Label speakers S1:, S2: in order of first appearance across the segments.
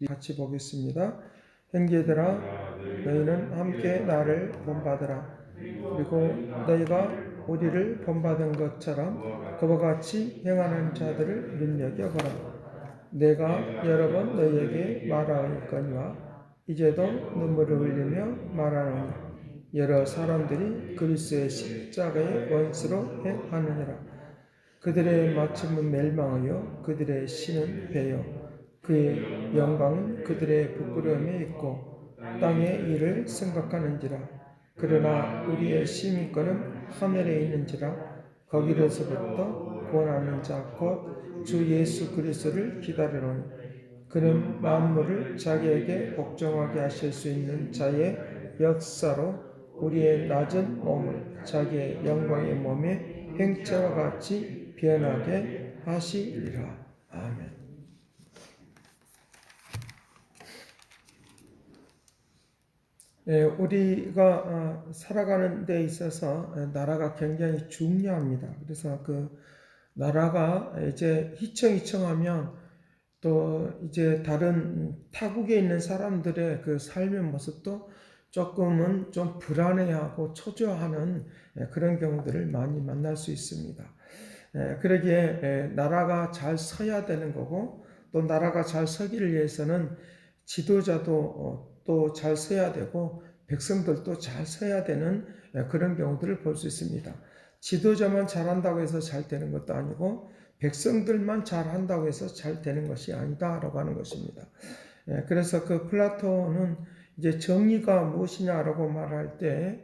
S1: 같이 보겠습니다. 형제들아 너희는 함께 나를 본받으라. 그리고 너희가 우리를 본받은 것처럼 그와 같이 행하는 자들을 눈여겨보라. 내가 여러 번 너희에게 말하였거니와 이제도 눈물을 흘리며 말하노니 여러 사람들이 그리스도의 십자가의 원수로 행하느니라. 그들의 마침은 멸망하여 그들의 신은 배요 그의 영광은 그들의 부끄러움에 있고 땅의 일을 생각하는지라. 그러나 우리의 시민권은 하늘에 있는지라. 거기로서부터 구원하는 자 곧 주 예수 그리스도를 기다리노니 그는 만물을 자기에게 복종하게 하실 수 있는 자의 역사로 우리의 낮은 몸을 자기의 영광의 몸의 행체와 같이 변하게 하시리라. 아멘. 우리가 살아가는 데 있어서 나라가 굉장히 중요합니다. 그래서 그 나라가 이제 희청희청하면 또 이제 다른 타국에 있는 사람들의 그 삶의 모습도 조금은 좀 불안해하고 초조하는 그런 경우들을 많이 만날 수 있습니다. 그러기에 나라가 잘 서야 되는 거고 또 나라가 잘 서기를 위해서는 지도자도 또 잘 서야 되고 백성들도 잘 서야 되는 그런 경우들을 볼 수 있습니다. 지도자만 잘한다고 해서 잘 되는 것도 아니고 백성들만 잘한다고 해서 잘 되는 것이 아니다라고 하는 것입니다. 그래서 그 플라톤은 이제 정의가 무엇이냐라고 말할 때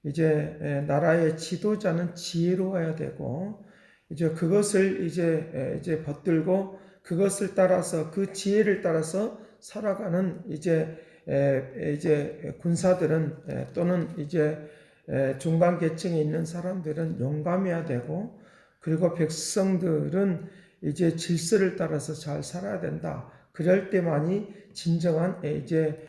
S1: 이제 나라의 지도자는 지혜로워야 되고 이제 그것을 이제 받들고 그것을 따라서 그 지혜를 따라서 살아가는 이제 군사들은 또는 이제 중간 계층에 있는 사람들은 용감해야 되고 그리고 백성들은 이제 질서를 따라서 잘 살아야 된다. 그럴 때만이 진정한 이제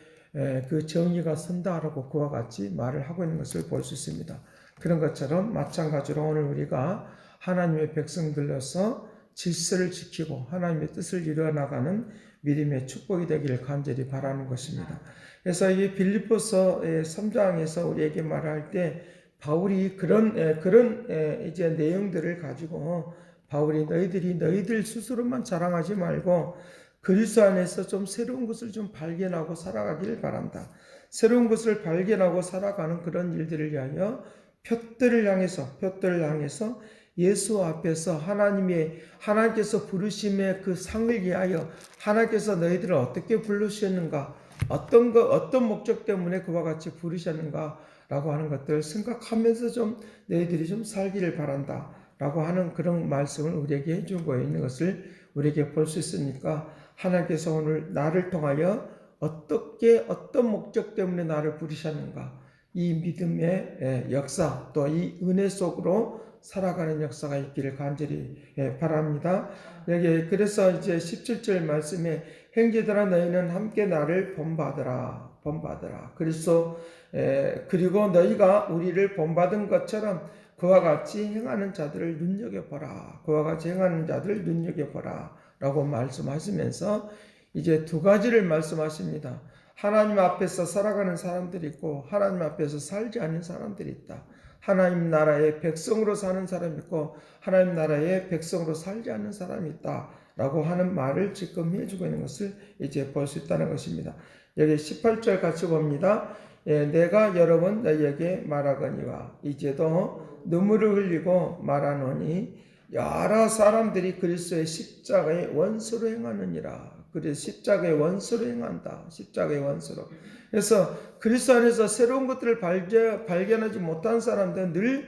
S1: 그 정의가 선다라고 그와 같이 말을 하고 있는 것을 볼 수 있습니다. 그런 것처럼 마찬가지로 오늘 우리가 하나님의 백성들로서 질서를 지키고 하나님의 뜻을 이루어나가는 믿음의 축복이 되기를 간절히 바라는 것입니다. 그래서 이 빌립보서 3장에서 우리에게 말할 때 바울이 그런 이제 내용들을 가지고 바울이 너희들 스스로만 자랑하지 말고 그리스도 안에서 좀 새로운 것을 좀 발견하고 살아가기를 바란다. 새로운 것을 발견하고 살아가는 그런 일들을 위하여 표들을 향해서 예수 앞에서 하나님께서 부르심의 그 상을 위하여 하나님께서 너희들을 어떻게 부르셨는가, 어떤 목적 때문에 그와 같이 부르셨는가라고 하는 것들을 생각하면서 좀 너희들이 좀 살기를 바란다라고 하는 그런 말씀을 우리에게 해주고 있는 것을 우리에게 볼 수 있으니까 하나님께서 오늘 나를 통하여 어떤 목적 때문에 나를 부르셨는가, 이 믿음의 역사 또 이 은혜 속으로 살아가는 역사가 있기를 간절히 바랍니다. 여기 그래서 이제 17절 말씀에 형제들아 너희는 함께 나를 본받으라. 그리고 너희가 우리를 본받은 것처럼 그와 같이 행하는 자들을 눈여겨보라. 라고 말씀하시면서 이제 두 가지를 말씀하십니다. 하나님 앞에서 살아가는 사람들이 있고 하나님 앞에서 살지 않는 사람들이 있다. 하나님 나라의 백성으로 사는 사람이 있고 하나님 나라의 백성으로 살지 않는 사람이 있다 라고 하는 말을 지금 해주고 있는 것을 이제 볼 수 있다는 것입니다. 여기 18절 같이 봅니다. 내가 여러 번 너희에게 말하거니와 이제도 눈물을 흘리고 말하노니 여러 사람들이 그리스도의 십자가의 원수로 행하느니라. 그래서 십자가의 원수로 행한다. 십자가의 원수로. 그래서 그리스도 안에서 새로운 것들을 발견하지 못한 사람들은 늘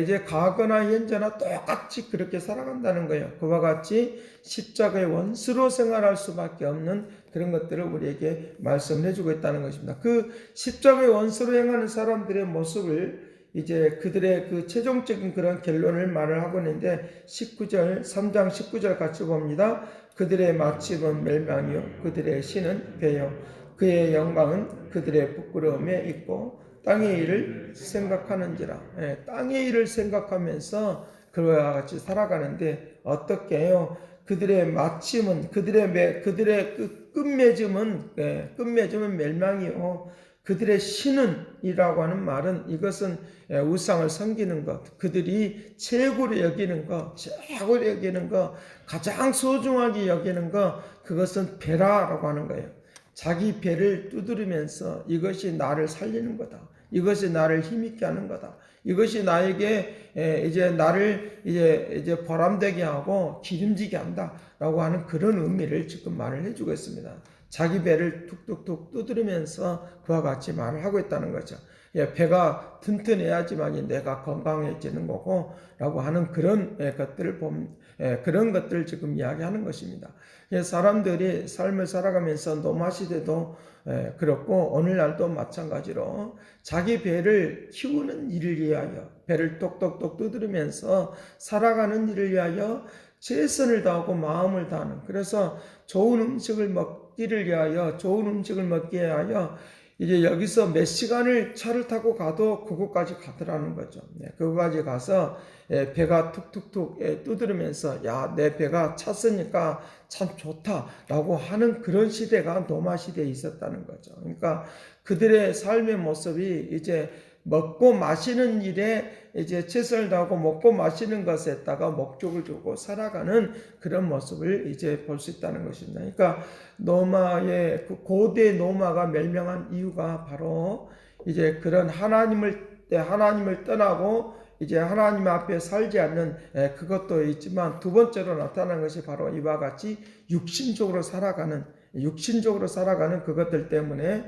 S1: 이제 과거나 현재나 똑같이 그렇게 살아간다는 거예요. 그와 같이 십자가의 원수로 생활할 수밖에 없는 그런 것들을 우리에게 말씀해 주고 있다는 것입니다. 그 십자가의 원수로 행하는 사람들의 모습을 이제 그들의 그 최종적인 그런 결론을 말을 하고 있는데 3장 19절 같이 봅니다. 그들의 마침은 멸망이요 그들의 신은 배요 그의 영광은 그들의 부끄러움에 있고 땅의 일을 생각하는지라. 땅의 일을 생각하면서 그와 같이 살아가는데 어떻게 해요? 그들의 마침은 그들의 끝맺음은 멸망이요 그들의 신은이라고 하는 말은 이것은 우상을 섬기는 것, 그들이 최고로 여기는 것, 가장 소중하게 여기는 것, 그것은 배라라고 하는 거예요. 자기 배를 두드리면서 이것이 나를 살리는 거다. 이것이 나를 힘있게 하는 거다. 이것이 나에게 이제 나를 이제 보람되게 하고 기름지게 한다라고 하는 그런 의미를 지금 말을 해주고 있습니다. 자기 배를 툭툭툭 두드리면서 그와 같이 말을 하고 있다는 거죠. 배가 튼튼해야지만 내가 건강해지는 거고 라고 하는 그런 그런 것들을 지금 이야기하는 것입니다. 사람들이 삶을 살아가면서 노마시대도 그렇고 오늘날도 마찬가지로 자기 배를 키우는 일을 위하여 배를 똑똑똑 두드리면서 살아가는 일을 위하여 최선을 다하고 마음을 다하는, 그래서 좋은 음식을 먹기를 위하여 이제 여기서 몇 시간을 차를 타고 가도 그곳까지 가더라는 거죠. 그곳까지 가서 배가 툭툭툭 두드리면서 내 배가 찼으니까 참 좋다라고 하는 그런 시대가 노마 시대에 있었다는 거죠. 그러니까 그들의 삶의 모습이 이제 먹고 마시는 일에 이제 최선을 다하고 먹고 마시는 것에다가 목적을 두고 살아가는 그런 모습을 이제 볼 수 있다는 것입니다. 그러니까 노마의 그 고대 노마가 멸망한 이유가 바로 이제 그런 하나님을 떠나고 이제 하나님 앞에 살지 않는 그것도 있지만 두 번째로 나타난 것이 바로 이와 같이 육신적으로 살아가는 그것들 때문에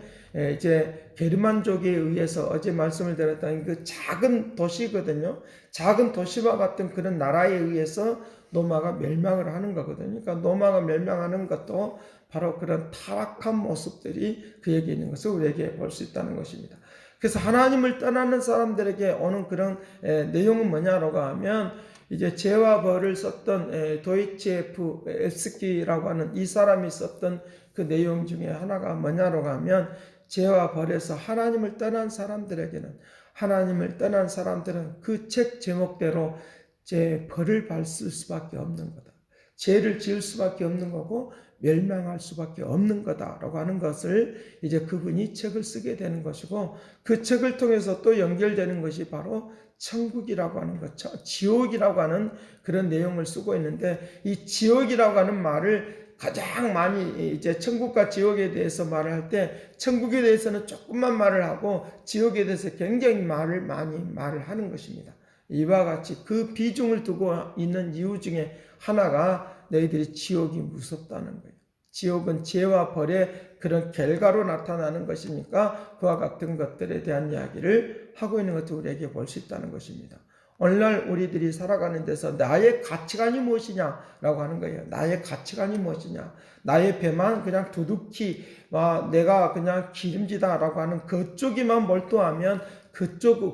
S1: 이제 게르만족에 의해서 어제 말씀을 드렸던 그 작은 도시거든요. 작은 도시와 같은 그런 나라에 의해서 노마가 멸망을 하는 거거든요. 그러니까 노마가 멸망하는 것도 바로 그런 타락한 모습들이 그에게 있는 것을 우리에게 볼 수 있다는 것입니다. 그래서 하나님을 떠나는 사람들에게 오는 그런 내용은 뭐냐라고 하면 이제 죄와 벌을 썼던 도이체프스키라고 하는 이 사람이 썼던 그 내용 중에 하나가 뭐냐라고 하면 죄와 벌에서 하나님을 떠난 사람들은 그 책 제목대로 벌을 받을 수밖에 없는 거다. 죄를 지을 수밖에 없는 거고 멸망할 수밖에 없는 거다라고 하는 것을 이제 그분이 책을 쓰게 되는 것이고, 그 책을 통해서 또 연결되는 것이 바로 천국이라고 하는 것, 지옥이라고 하는 그런 내용을 쓰고 있는데, 이 지옥이라고 하는 말을 가장 많이 이제 천국과 지옥에 대해서 말을 할 때 천국에 대해서는 조금만 말을 하고 지옥에 대해서 굉장히 많이 말을 하는 것입니다. 이와 같이 그 비중을 두고 있는 이유 중에 하나가 너희들이 지옥이 무섭다는 거예요. 지옥은 죄와 벌의 그런 결과로 나타나는 것이니까 그와 같은 것들에 대한 이야기를 하고 있는 것을 우리에게 볼 수 있다는 것입니다. 오늘날 우리들이 살아가는 데서 나의 가치관이 무엇이냐라고 하는 거예요. 나의 가치관이 무엇이냐. 나의 배만 그냥 두둑히 내가 그냥 기름지다라고 하는 그쪽에만 몰두하면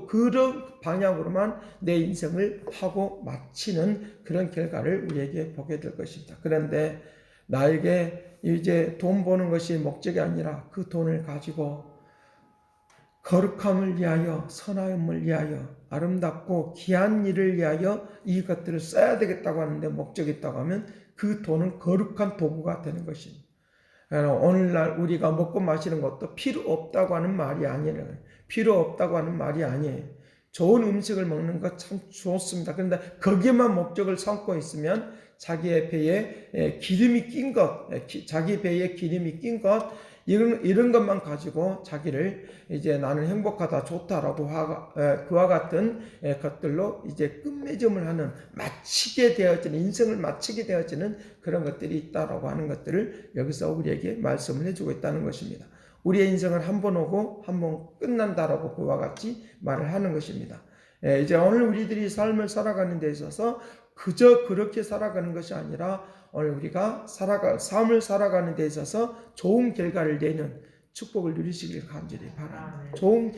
S1: 그런 방향으로만 내 인생을 하고 마치는 그런 결과를 우리에게 보게 될 것입니다. 그런데 나에게 이제 돈 버는 것이 목적이 아니라 그 돈을 가지고 거룩함을 위하여, 선함을 위하여, 아름답고 귀한 일을 위하여 이것들을 써야 되겠다고 하는데 목적이 있다고 하면 그 돈은 거룩한 도구가 되는 것입니다. 오늘날 우리가 먹고 마시는 것도 필요 없다고 하는 말이 아니에요. 좋은 음식을 먹는 것 참 좋습니다. 그런데 거기에만 목적을 삼고 있으면 자기의 배에 기름이 낀 것, 이런 것만 가지고 자기를 이제 나는 행복하다, 좋다라고 그와 같은 것들로 이제 끝맺음을 하는, 인생을 마치게 되어지는 그런 것들이 있다라고 하는 것들을 여기서 우리에게 말씀을 해주고 있다는 것입니다. 우리의 인생은 한 번 오고 한 번 끝난다라고 그와 같이 말을 하는 것입니다. 이제 오늘 우리들이 삶을 살아가는 데 있어서 그저 그렇게 살아가는 것이 아니라 오늘 우리가 삶을 살아가는 데 있어서 좋은 결과를 내는 축복을 누리시길 간절히 바랍니다. 좋은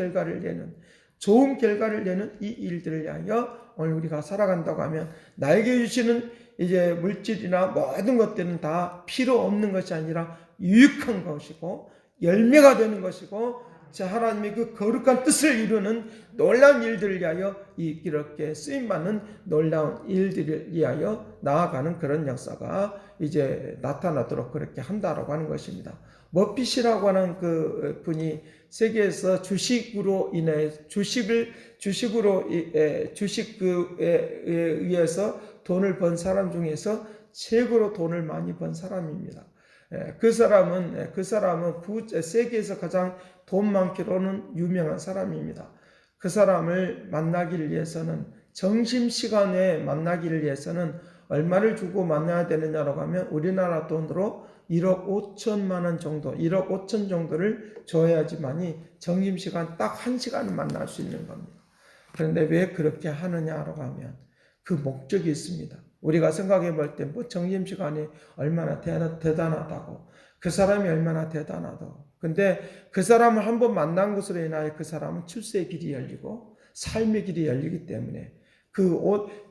S1: 결과를 내는 이 일들을 위하여 오늘 우리가 살아간다고 하면 나에게 주시는 이제 물질이나 모든 것들은 다 필요 없는 것이 아니라 유익한 것이고 열매가 되는 것이고 하나님의 그 거룩한 뜻을 이루는 놀라운 일들을 위하여 이렇게 쓰임받는 놀라운 일들을 위하여 나아가는 그런 역사가 이제 나타나도록 그렇게 한다라고 하는 것입니다. 머핏이라고 하는 그 분이 세계에서 주식에 의해서 돈을 번 사람 중에서 최고로 돈을 많이 번 사람입니다. 그 사람은 세계에서 가장 돈 많기로는 유명한 사람입니다. 그 사람을 만나기를 위해서는 점심시간에 만나기를 위해서는 얼마를 주고 만나야 되느냐라고 하면 우리나라 돈으로 1억 5천만 원 정도, 1억 5천 정도를 줘야지만이 점심시간 딱 1시간을 만날 수 있는 겁니다. 그런데 왜 그렇게 하느냐라고 하면 그 목적이 있습니다. 우리가 생각해 볼 때 뭐 점심시간이 얼마나 대단하다고, 그 사람이 얼마나 대단하다고. 근데 그 사람을 한번 만난 것으로 인하여 그 사람은 출세의 길이 열리고 삶의 길이 열리기 때문에 그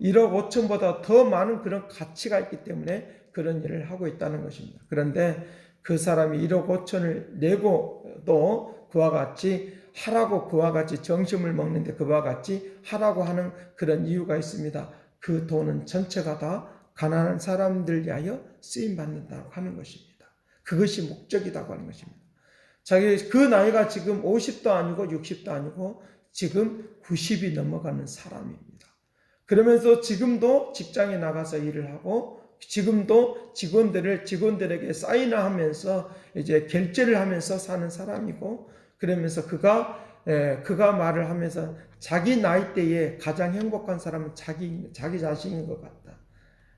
S1: 1억 5천보다 더 많은 그런 가치가 있기 때문에 그런 일을 하고 있다는 것입니다. 그런데 그 사람이 1억 5천을 내고도 그와 같이 하라고, 그와 같이 점심을 먹는데 그와 같이 하라고 하는 그런 이유가 있습니다. 그 돈은 전체가 다 가난한 사람들 위하여 쓰임받는다고 하는 것입니다. 그것이 목적이라고 하는 것입니다. 그 나이가 지금 50도 아니고 60도 아니고 지금 90이 넘어가는 사람입니다. 그러면서 지금도 직장에 나가서 일을 하고 지금도 직원들에게 사인을 하면서 이제 결제를 하면서 사는 사람이고, 그러면서 그가 말을 하면서 자기 나이대에 가장 행복한 사람은 자기 자신인 것 같다.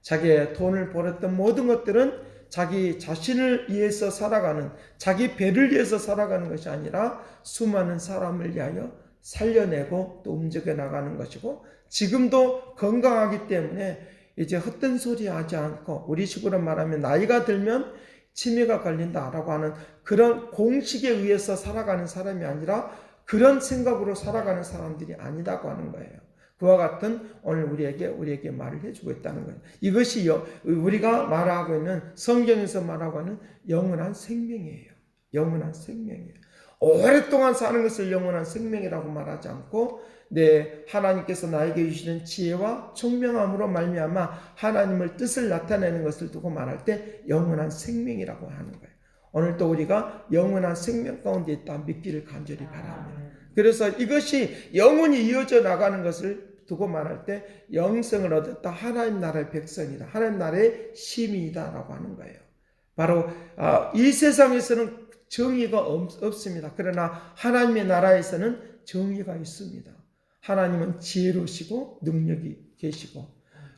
S1: 자기의 돈을 벌었던 모든 것들은 자기 자신을 위해서 살아가는, 자기 배를 위해서 살아가는 것이 아니라 수많은 사람을 위하여 살려내고 또 움직여 나가는 것이고, 지금도 건강하기 때문에 이제 헛된 소리 하지 않고, 우리식으로 말하면 나이가 들면 치매가 걸린다라고 하는 그런 공식에 의해서 살아가는 사람이 아니라 그런 생각으로 살아가는 사람들이 아니라고 하는 거예요. 그와 같은 오늘 우리에게 말을 해주고 있다는 거예요. 이것이 우리가 말하고 있는, 성경에서 말하고 있는 영원한 생명이에요. 영원한 생명이에요. 오랫동안 사는 것을 영원한 생명이라고 말하지 않고, 하나님께서 나에게 주시는 지혜와 총명함으로 말미암아 하나님의 뜻을 나타내는 것을 두고 말할 때 영원한 생명이라고 하는 거예요. 오늘도 우리가 영원한 생명 가운데 있다 믿기를 간절히 바랍니다. 그래서 이것이 영원히 이어져 나가는 것을 두고 말할 때 영생을 얻었다, 하나님 나라의 백성이다, 하나님 나라의 시민이다라고 하는 거예요. 바로 이 세상에서는 정의가 없습니다. 그러나 하나님의 나라에서는 정의가 있습니다. 하나님은 지혜로우시고 능력이 계시고,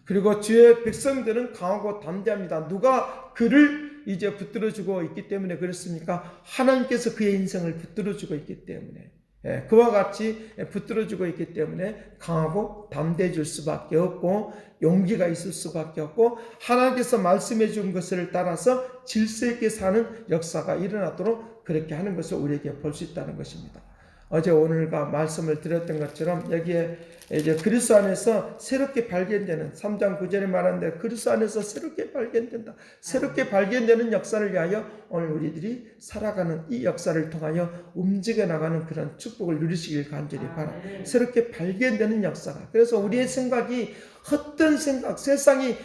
S1: 그리고 주의 백성들은 강하고 담대합니다. 누가 그를 이제 붙들어주고 있기 때문에 그렇습니까? 하나님께서 그의 인생을 붙들어주고 있기 때문에, 그와 같이 붙들어주고 있기 때문에 강하고 담대해질 수밖에 없고 용기가 있을 수밖에 없고, 하나님께서 말씀해 준 것을 따라서 질서 있게 사는 역사가 일어나도록 그렇게 하는 것을 우리에게 볼 수 있다는 것입니다. 어제 오늘과 말씀을 드렸던 것처럼 여기에 이제 그리스도 안에서 새롭게 발견되는 3장 9절에 말하는데, 그리스도 안에서 새롭게 발견된다. 새롭게 발견되는 역사를 위하여 오늘 우리들이 살아가는 이 역사를 통하여 움직여 나가는 그런 축복을 누리시길 간절히 바랍니다. 새롭게 발견되는 역사가. 그래서 우리의 생각이 헛된 생각, 세상이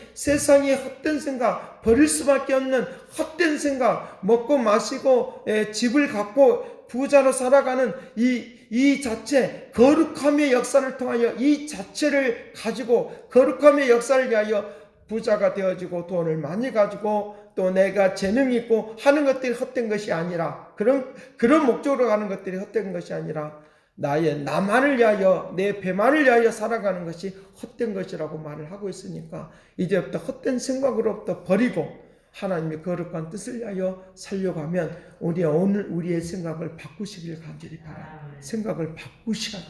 S1: 헛된 생각, 버릴 수밖에 없는 헛된 생각, 먹고 마시고 집을 갖고 부자로 살아가는 이 자체, 거룩함의 역사를 통하여 이 자체를 가지고 거룩함의 역사를 위하여 부자가 되어지고 돈을 많이 가지고 또 내가 재능이 있고 하는 것들이 헛된 것이 아니라, 그런 목적으로 가는 것들이 헛된 것이 아니라 나만을 위하여, 내 배만을 위하여 살아가는 것이 헛된 것이라고 말을 하고 있으니까 이제부터 헛된 생각으로부터 버리고 하나님의 거룩한 뜻을 위하여 살려가면 오늘 우리의 생각을 바꾸시길 간절히 바랍니다. 생각을 바꾸셔야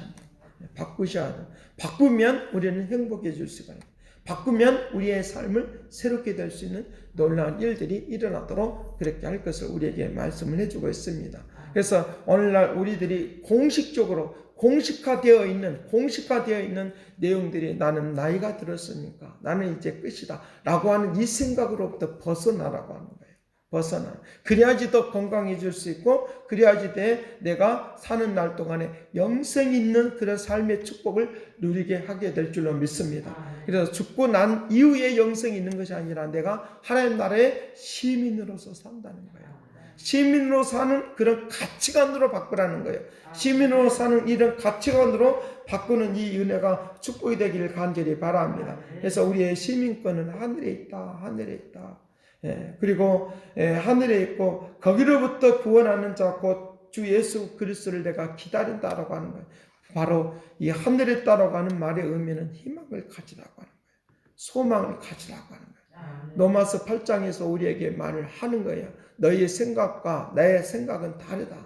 S1: 합니다. 바꾸면 우리는 행복해질 수가 있습니다. 바꾸면 우리의 삶을 새롭게 될 수 있는 놀라운 일들이 일어나도록 그렇게 할 것을 우리에게 말씀을 해주고 있습니다. 그래서 오늘날 우리들이 공식화되어 있는 내용들이, 나는 나이가 들었으니까 나는 이제 끝이다 라고 하는 이 생각으로부터 벗어나라고 하는 거예요. 벗어나. 그래야지 더 건강해질 수 있고, 그래야지 내가 사는 날 동안에 영생 있는 그런 삶의 축복을 누리게 하게 될 줄로 믿습니다. 그래서 죽고 난 이후에 영생이 있는 것이 아니라 내가 하나님 나라의 시민으로서 산다는 거예요. 시민으로 사는 그런 가치관으로 바꾸라는 거예요. 시민으로 사는 이런 가치관으로 바꾸는 이 은혜가 축복이 되기를 간절히 바랍니다. 그래서 우리의 시민권은 하늘에 있다. 하늘에 있다. 그리고 하늘에 있고 거기로부터 구원하는 자 곧 주 예수 그리스도를 내가 기다린다라고 하는 거예요. 바로 이 하늘에 있다라고 하는 말의 의미는 희망을 가지라고 하는 거예요. 소망을 가지라고 하는 거예요. 로마서 8장에서 우리에게 말을 하는 거예요. 너희의 생각과 나의 생각은 다르다.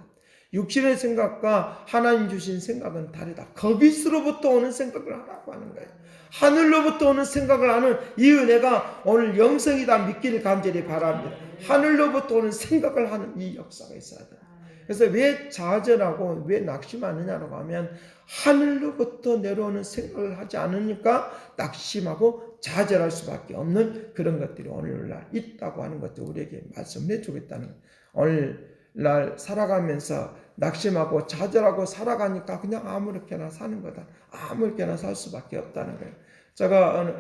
S1: 육신의 생각과 하나님 주신 생각은 다르다. 거기서로부터 오는 생각을 하라고 하는 거예요. 하늘로부터 오는 생각을 하는 이 은혜가 오늘 영성이다 믿기를 간절히 바랍니다. 하늘로부터 오는 생각을 하는 이 역사가 있어야 돼요. 그래서 왜 좌절하고 왜 낙심하느냐라고 하면 하늘로부터 내려오는 생각을 하지 않으니까 낙심하고 좌절할 수밖에 없는 그런 것들이 오늘날 있다고 하는 것도 우리에게 말씀해 주겠다는 거예요. 오늘날 살아가면서 낙심하고 좌절하고 살아가니까 그냥 아무렇게나 사는 거다. 아무렇게나 살 수밖에 없다는 거예요. 제가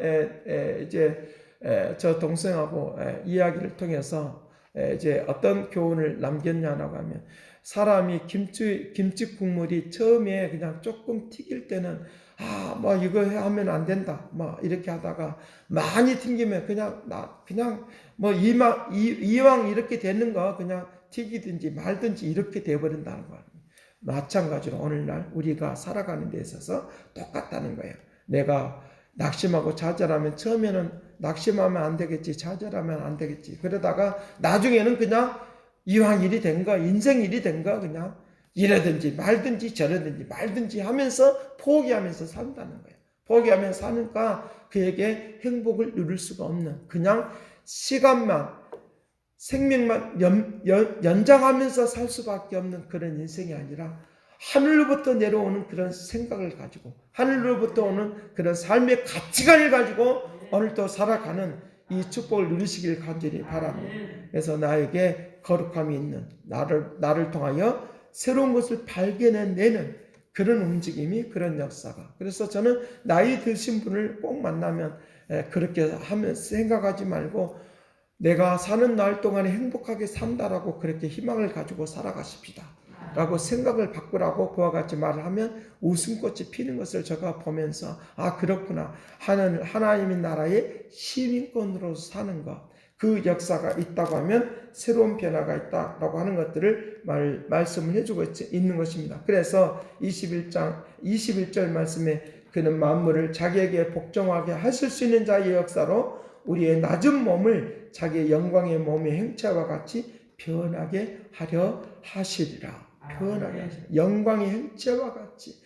S1: 이제 저 동생하고 이야기를 통해서 이제 어떤 교훈을 남겼냐라고 하면 사람이 김치 국물이 처음에 그냥 조금 튀길 때는 뭐 이거 하면 안 된다. 이렇게 하다가 많이 튕기면 그냥 뭐 이왕 이렇게 되는 거 그냥 튀기든지 말든지 이렇게 돼버린다는 거예요. 마찬가지로 오늘날 우리가 살아가는 데 있어서 똑같다는 거예요. 내가 낙심하고 좌절하면 처음에는 낙심하면 안 되겠지, 좌절하면 안 되겠지. 그러다가 나중에는 그냥 이왕 일이 된 거, 인생 일이 된 거 그냥 이러든지 말든지 저러든지 말든지 하면서 포기하면서 산다는 거예요. 포기하면서 사니까 그에게 행복을 누릴 수가 없는 그냥 시간만 생명만 연장하면서 살 수밖에 없는 그런 인생이 아니라 하늘로부터 내려오는 그런 생각을 가지고 하늘로부터 오는 그런 삶의 가치관을 가지고 오늘도 살아가는 이 축복을 누리시길 간절히 바랍니다. 그래서 나에게 거룩함이 있는 나를 통하여 새로운 것을 발견해내는 그런 움직임이 그런 역사가. 그래서 저는 나이 드신 분을 꼭 만나면 그렇게 하면 생각하지 말고 내가 사는 날 동안에 행복하게 산다라고 그렇게 희망을 가지고 살아가십시다 라고 생각을 바꾸라고 그와 같이 말을 하면 웃음꽃이 피는 것을 제가 보면서 그렇구나. 하나님의 나라의 시민권으로 사는 것, 그 역사가 있다고 하면 새로운 변화가 있다라고 하는 것들을 말씀을 해주고 있는 것입니다. 그래서 21절 말씀에 그는 만물을 자기에게 복종하게 하실 수 있는 자의 역사로 우리의 낮은 몸을 자기의 영광의 몸의 행체와 같이 변하게 하려 하시리라. 변하게 하시리라. 영광의 행체와 같이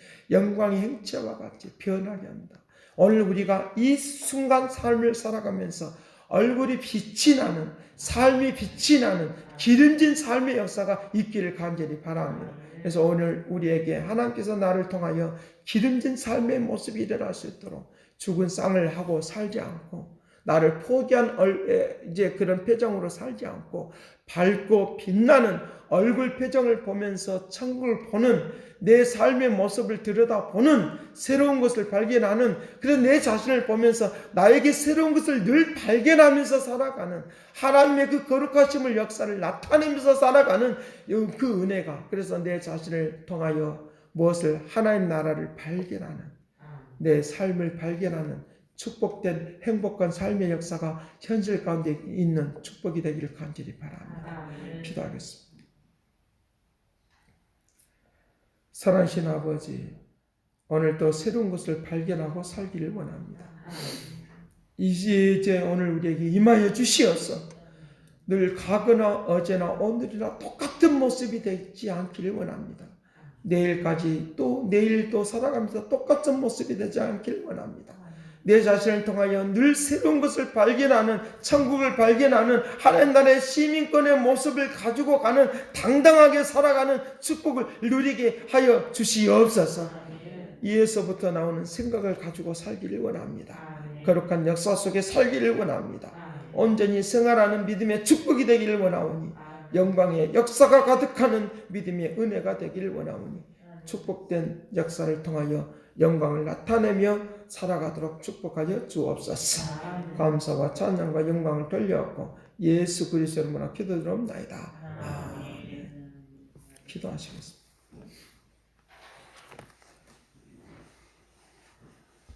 S1: 변하게 합니다. 오늘 우리가 이 순간 삶을 살아가면서 얼굴이 빛이 나는, 삶이 빛이 나는 기름진 삶의 역사가 있기를 간절히 바랍니다. 그래서 오늘 우리에게 하나님께서 나를 통하여 기름진 삶의 모습이 일어날 수 있도록 죽은 쌍을 하고 살지 않고 나를 포기한 이제 그런 표정으로 살지 않고 밝고 빛나는 얼굴 표정을 보면서 천국을 보는 내 삶의 모습을 들여다보는 새로운 것을 발견하는 그런 내 자신을 보면서 나에게 새로운 것을 늘 발견하면서 살아가는 하나님의 그 거룩하심을 역사를 나타내면서 살아가는 그 은혜가 그래서 내 자신을 통하여 무엇을 하나님 나라를 발견하는 내 삶을 발견하는 축복된 행복한 삶의 역사가 현실 가운데 있는 축복이 되기를 간절히 바랍니다. 기도하겠습니다. 사랑하신 아버지, 오늘도 새로운 것을 발견하고 살기를 원합니다. 이제 오늘 우리에게 임하여 주시어서 늘 가거나 어제나 오늘이나 똑같은 모습이 되지 않기를 원합니다. 내일까지 또 내일 또 살아가면서 똑같은 모습이 되지 않기를 원합니다. 내 자신을 통하여 늘 새로운 것을 발견하는 천국을 발견하는 하나님 나라의 시민권의 모습을 가지고 가는 당당하게 살아가는 축복을 누리게 하여 주시옵소서. 이에서부터 나오는 생각을 가지고 살기를 원합니다. 거룩한 역사 속에 살기를 원합니다. 온전히 생활하는 믿음의 축복이 되기를 원하오니 영광의 역사가 가득하는 믿음의 은혜가 되기를 원하오니 축복된 역사를 통하여 영광을 나타내며 살아가도록 축복하여 주옵소서. 감사와 찬양과 영광을 돌려왔고 예수 그리스도로 기도드리옵나이다. 아멘. 기도하시겠습니다.